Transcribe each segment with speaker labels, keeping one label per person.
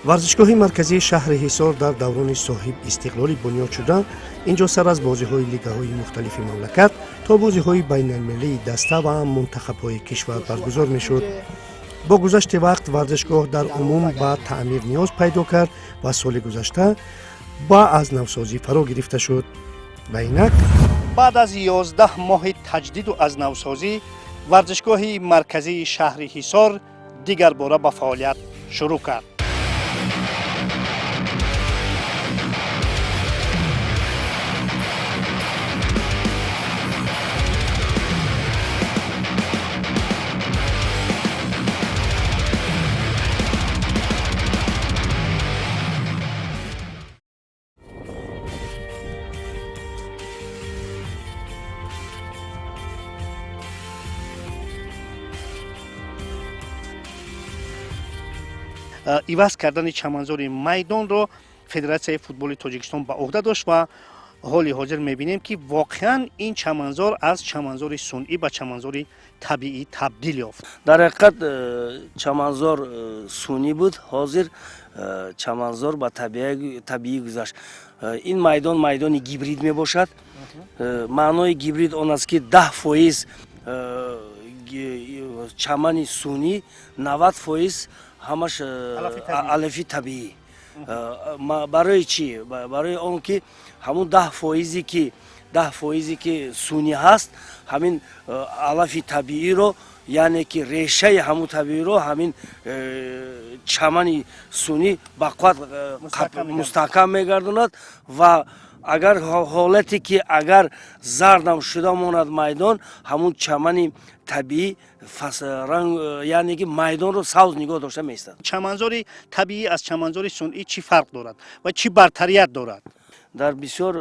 Speaker 1: варзишгоҳи марказии шаҳри ҳисор дар даврони соҳиб истиқлолӣ бунёд шуда, инҷо сар аз бозиҳои лигаҳои мухталифи мамлакат то бозиҳои байналмилалии даста ва мунтахабҳои кишвар баргузор мешуд. бо гузашти вақт варзишгоҳ дар умум ба таъмир ниёз пайдо кард ва соли гузашта ба аз навсозӣ фаро гирифта шуд. ва инак баъд аз 11 моҳи таҷдиду аз навсозӣ, варзишгоҳи марказии шаҳри ҳисор дигар бора ба фаъолият шурӯъ кард. иваз кардани чаманзори майдонро Федератсияи футболи Тоҷикистон ба уҳда дошт ва ҳоли ҳозир мебинем ки воқеан ин чаманзор аз чаманзори сунъӣ ба чаманзори табиӣ табдил ёфт.
Speaker 2: дар ҳақиқат чаманзор сунъӣ буд, ҳозир чаманзор ба табиӣ гузашт. ин майдон майдони гибрид мебошад. маънои гибрид он аст ки 10% чамани сунъӣ, 90% ҳамаш алафи табиӣ. барои чӣ? Барои он ки ҳамун 10% ки сунъӣ ҳаст, ҳамин алафи табииро, яъне ки решаи ҳамун табииро, ҳамин чамани сунъӣ ба қувват мустаҳкам мегардонад ва агар ҳолате ки агар зардам шуда монад майдон, ҳамун чамани табиӣ яъне ки майдонро сабз нигоҳ дошта меистад.
Speaker 1: чаманзори табиӣ аз чаманзори сунъӣ чӣ фарқ дорад ва чӣ бартарият дорад?
Speaker 2: дар бисёр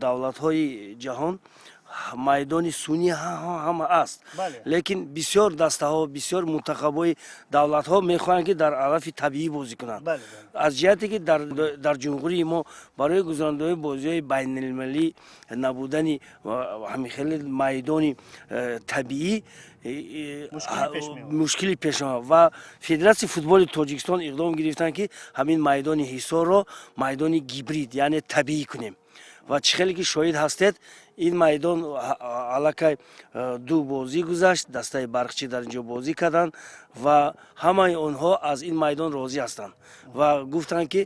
Speaker 2: давлатҳои ҷаҳон майдони сунъӣ ҳам аст, лекин бисёр дастаҳо, бисёр мунтахабҳои давлатҳо мехоҳанд ки дар алафи табиӣ бозӣ кунанд. аз ҷиҳате ки дар ҷумҳурии мо барои гузарондани бозиҳои байналмилалӣ набудани ҳамихеле майдони табиӣ мушкили пеш омад ва Федератсияи футболи Тоҷикистон иқдом гирифтанд ки ҳамин майдони ҳисорро майдони гибрид, яъне табиӣ кунем. ва чӣ хеле ки шоҳид ҳастед, ин майдон аллакай 2 бозӣ гузашт, дастаи барқчӣ дар инҷо бозӣ карданд ва ҳамаи онҳо аз ин майдон розӣ ҳастанд ва гуфтанд ки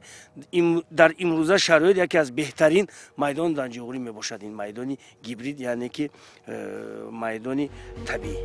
Speaker 2: дар имрӯза шароит яке аз беҳтарин майдон дар ҷумҳурӣ мебошад, ин майдони гибрид, яъне ки майдони табиӣ.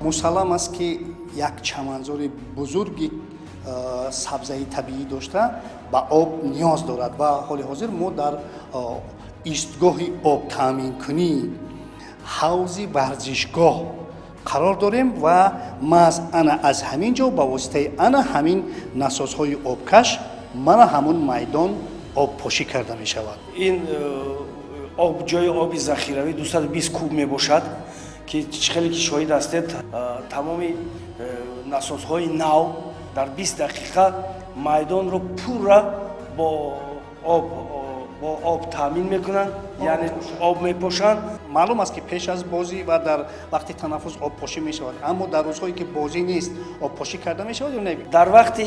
Speaker 1: мусаллам аст ки як чаманзори бузурги сабзаи табиӣ дошта ба об ниёз дорад ва ҳоли ҳозир мо дар истгоҳи обтаъминкунӣ ҳавзи варзишгоҳ қарор дорем ва маҳз ана аз ҳамин ҷо ба воситаи ана ҳамин насозҳои обкаш мана ҳамун майдон обпошӣ карда мешавад.
Speaker 2: ин ҷои оби захиравӣ 220 куб мебошад ки чӣ хеле ки шоҳид ҳастед, тамоми насозҳои нав дар 20 дақиқа майдонро пурра бо об таъмин мекунанд, яъне об мепошанд.
Speaker 1: маълум аст ки пеш аз бозӣ ва дар вақти танаффус обпошӣ мешавад, аммо дар рӯзҳое ки бозӣ нест обпошӣ карда мешавад ё не?
Speaker 2: дар вақти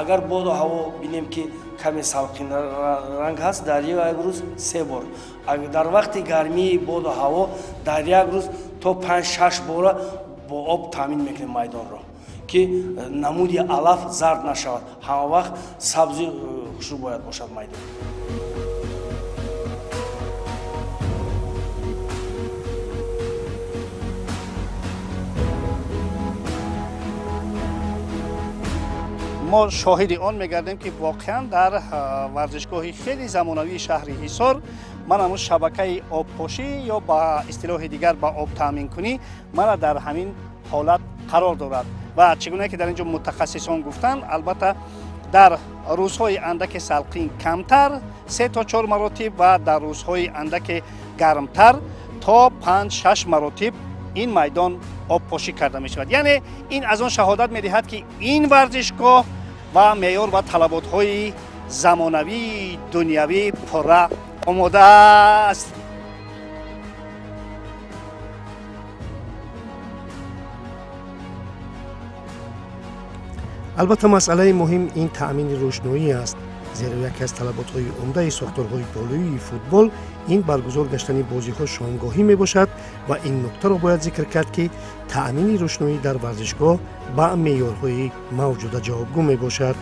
Speaker 2: агар боду ҳаво бинем ки каме салқин ранг ҳаст, дар як рӯз 3 бор, дар вақти гармии боду ҳаво дар як рӯз то 5-6 бора бо об таъмин мекунем майдонро ки намуди алаф зард нашавад, ҳама вақт сабзи хушрӯ бояд бошад майдон.
Speaker 1: мо шоҳиди он мегардем ки воқеан дар варзишгоҳи хеле замонавии шаҳри ҳисор ман ҳамун шабакаи обпошӣ ё ба истилоҳи дигар ба обтаъминкунӣ мана дар ҳамин ҳолат қарор дорад ва чӣ гуна ки дар инҷо мутахассисон гуфтанд, албатта дар рӯзҳои андаке салқин камтар 3 то 4 маротиб ва дар рӯзҳои андаке гармтар то 5-6 маротиб ин майдон обпошӣ карда мешавад. Яъне ин аз он шаҳодат медиҳад ки ин варзишгоҳ ва меъёр ва талаботҳои замонавии дунявӣ пурра омода аст. албатта масъалаи муҳим ин таъмини рӯшноӣ аст, зеро яке аз талаботҳои умдаи сохторҳои болоии футбол ин баргузор гаштани бозиҳо шомгоҳӣ мебошад ва ин нуктаро бояд зикр кард ки таъмини рӯшноӣ дар варзишгоҳ ба меъёрҳои мавҷуда ҷавобгӯ мебошад.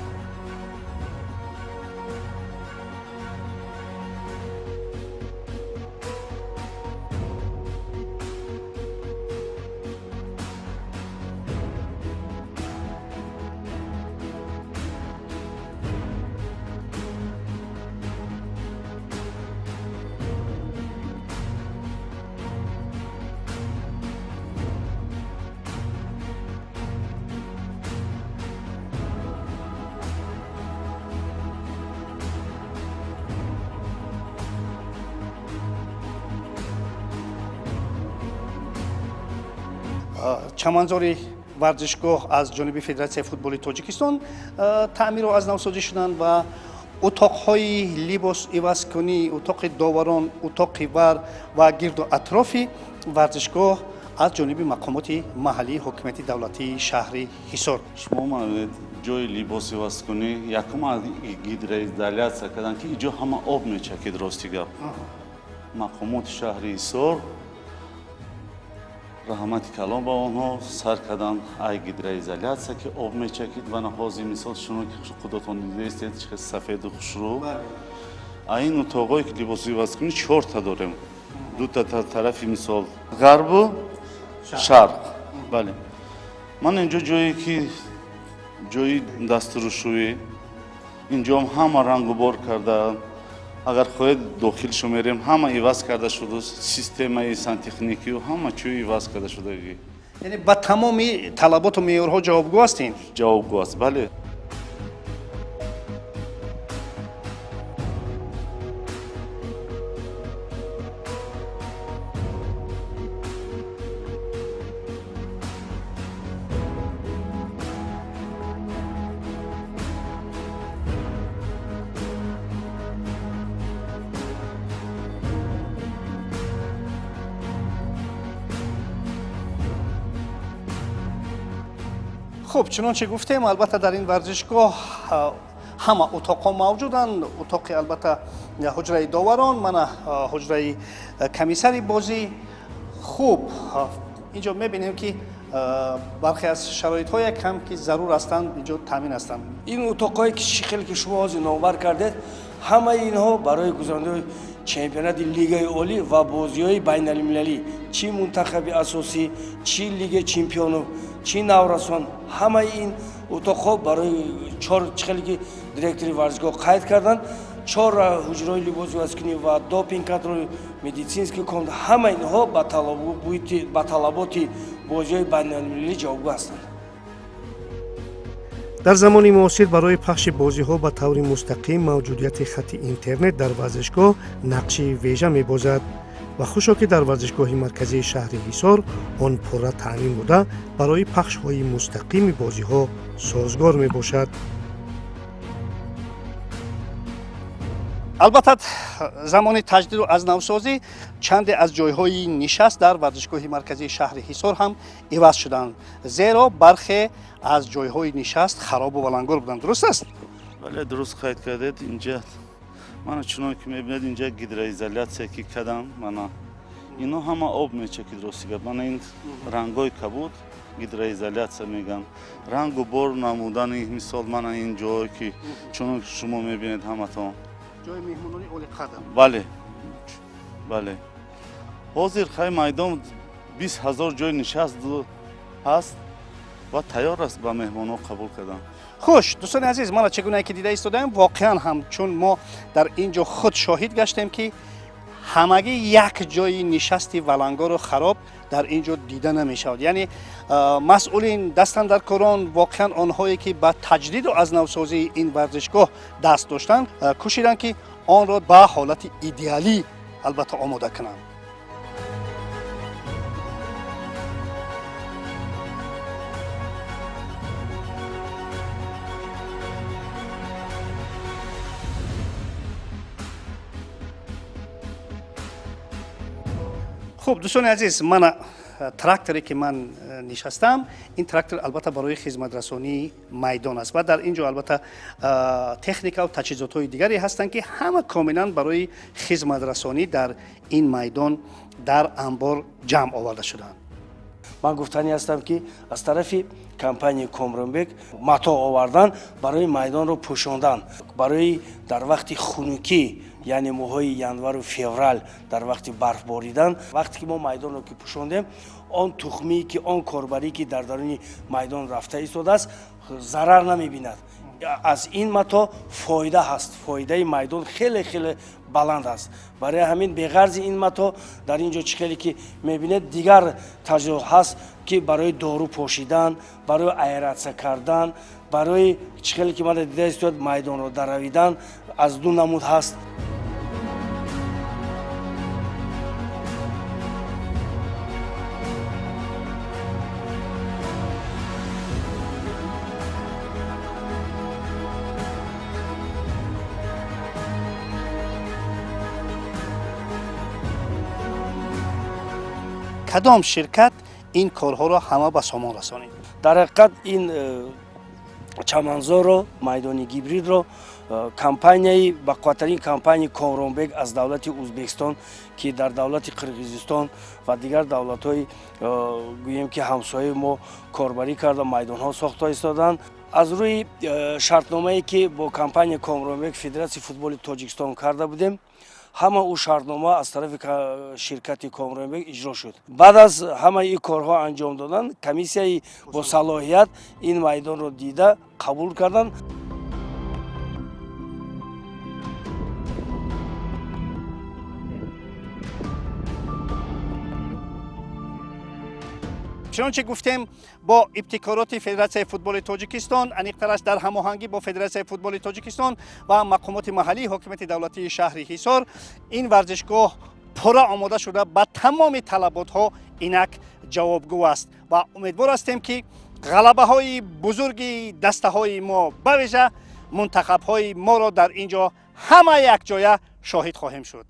Speaker 1: чаманзори варзишгоҳ аз ҷониби Федератсияи футболи Тоҷикистон таъмиру аз навсозӣ шуданд ва утоқҳои либосивазкунӣ, утоқи доварон, утоқи вар ва гирду атрофи варзишгоҳ аз ҷониби мақомоти маҳаллии ҳокимияти давлатии шаҳри Ҳисор.
Speaker 3: шумо мавид ҷои либосивазкунӣ якум аз гидроизоляция кардан ки иҷо ҳама об мечакид. рости гап мақомоти шаҳри Ҳисор раҳмати калон ба онҳо сар кардан ай гидроизоляция ки об мечакид ва наҳози мисол шумо ки худотон дидестед чӣ сафеду хушрӯ ин утоқҳое ки либосивазкунӣ 4 та дорем. 2 та тарафи мисол ғарбу шарқ. бале ман инҷо ҷое ки ҷои дастурӯшӯӣ инҷом ҳама рангу бор карда агар хоҳед дохил шумерем ҳама иваз карда шуда системаи сантехникию ҳама чӯи иваз карда шудагӣ.
Speaker 1: Яъне ба тамоми талаботу меъёрҳо ҷавобгӯ ҳастин?
Speaker 3: ҷавобгӯ аст, бале.
Speaker 1: хуб, чунончи гуфтем, албатта дар ин варзишгоҳ ҳама утоқҳо мавҷуданд. Утоқи албатта ҳуҷраи доварон, мана ҳуҷраи комиссари бозӣ. хуб, инҷо мебинем ки бархе аз шароитҳо якам ки зарур ҳастанд инҷо таъмин ҳастанд.
Speaker 2: ин утоқҳое ки хеле ки шумо ҳозир номбар кардед, ҳамаи инҳо барои гузарондани чемпионати лигаи олӣ ва бозиҳои байналмилалӣ, чӣ мунтахаби асосӣ, чӣ лигаи чемпионов, чӣ наврасон, ҳамаи ин утоқҳо барои 4 хеле ки директори варзишгоҳ қайд карданд. 4 ҳуҷраи либосивазкунӣ ва допинг контроль, медицинский комната, ҳама инҳо ба талаботи бозиҳои байналмилалӣ ҷавобгӯ ҳастанд.
Speaker 1: дар замони муосир барои пахши бозиҳо ба таври мустақим мавҷудияти хати интернет дар варзишгоҳ нақши вежа мебозад ва хушо ки дар варзишгоҳи марказии шаҳри Ҳисор он пурра таъмин буда барои пахшҳои мустақими бозиҳо созгор мебошад. албатта замони таҷдиду аз навсозӣ чанде аз ҷойҳои нишаст дар варзишгоҳи марказии шаҳри Ҳисор ҳам иваз шуданд, зеро бархе аз ҷойҳои нишаст харобу валангор буданд. дуруст аст?
Speaker 3: бале, дуруст қайд кардед. инҷа мана чунон ки мебинед инҷа гидроизоляция ки кадан, мана ино ҳама об мечакид. рости гап мана ин рангҳои кабуд гидроизоляция меган, рангу бор намудани мисол мана ин ҷое ки чунон ки шумо мебинед ҳаматон
Speaker 1: ҷои меҳмонони олиқадр.
Speaker 3: бале бале ҳозир хай майдон 20 000 ҷои нишаст ҳаст ва тайёр аст ба меҳмонҳо қабул кардан.
Speaker 1: хуш дӯстони азиз, мана чӣ гуна ки дида истодаем, воқеан ҳам чун мо дар ин ҷо худ шоҳид гаштем ки ҳамагӣ як ҷои нишасти валангоро хароб дар ин ҷо дида намешавад. Яъне масъулин, дастандаркорон, воқеан онҳое ки ба таҷдиду азнавсозии ин варзишгоҳ даст доштанд, кӯшиданд ки онро ба ҳолати идеалӣ албатта омода кунанд. хуб дӯстони азиз, мана тракторе ки ман нишастам, ин трактор албатта барои хизматрасонии майдон аст ва дар ин ҷо албатта техникаву таҷҳизотҳои дигаре ҳастанд ки ҳама комилан барои хизматрасонӣ дар ин майдон дар анбор ҷамъ оварда шудаанд.
Speaker 2: ман гуфтанӣ ҳастам ки аз тарафи компанияи Комронбек матоъ овардан барои майдонро пӯшондан, барои дар вақти хунукӣ, яъне моҳҳои январу феврал, дар вақти барфборидан, вақте ки мо майдонро ки пӯшондем, он тухмие ки он корбарӣ ки дар даруни майдон рафта истодааст, зарар намебинад. аз ин матоъ фоида ҳаст, фоидаи майдон хеле хеле баланд аст. барои ҳамин беғарзи ин матоъ дар ин ҷо чӣ хеле ки мебинед, дигар таҷҳизот ҳаст ки барои дору пошидан, барои аэратсия кардан, барои чӣ хеле ки мана дида истояд майдонро даравидан аз ду намуд ҳаст.
Speaker 1: кадом ширкат ин корҳоро ҳама ба сомон расонид?
Speaker 2: дар ҳақиқат ин чаманзорро, майдони гибридро компанияи бақувваттарин компанияи Комронбек аз давлати Ӯзбекистон ки дар давлати Қирғизистон ва дигар давлатҳои гӯем ки ҳамсояи мо корбарӣ карда майдонҳо сохта истоданд. аз рӯи шартномае ки бо компанияи Комронбек Федератсияи футболи Тоҷикистон карда будем, ҳама ӯ шартнома аз тарафи ширкати Комронбек иҷро шуд. баъд аз ҳамаи ин корҳо анҷом додан, комиссияи бо салоҳият ин майдонро дида қабул карданд.
Speaker 1: чунонче гуфтем, бо ибтикороти Федератсияи футболи Тоҷикистон, аниқтар аст дар ҳамоҳангӣ бо Федератсияи футболи Тоҷикистон ва мақомоти маҳаллии ҳокимияти давлатии шаҳри Ҳисор, ин варзишгоҳ пурра омода шуда ба тамоми талаботҳо инак ҷавобгӯ аст ва умедвор ҳастем ки ғалабаҳои бузурги дастаҳои мо, бавижа мунтахабҳои моро дар ин ҷо ҳама якҷоя шоҳид хоҳем шуд.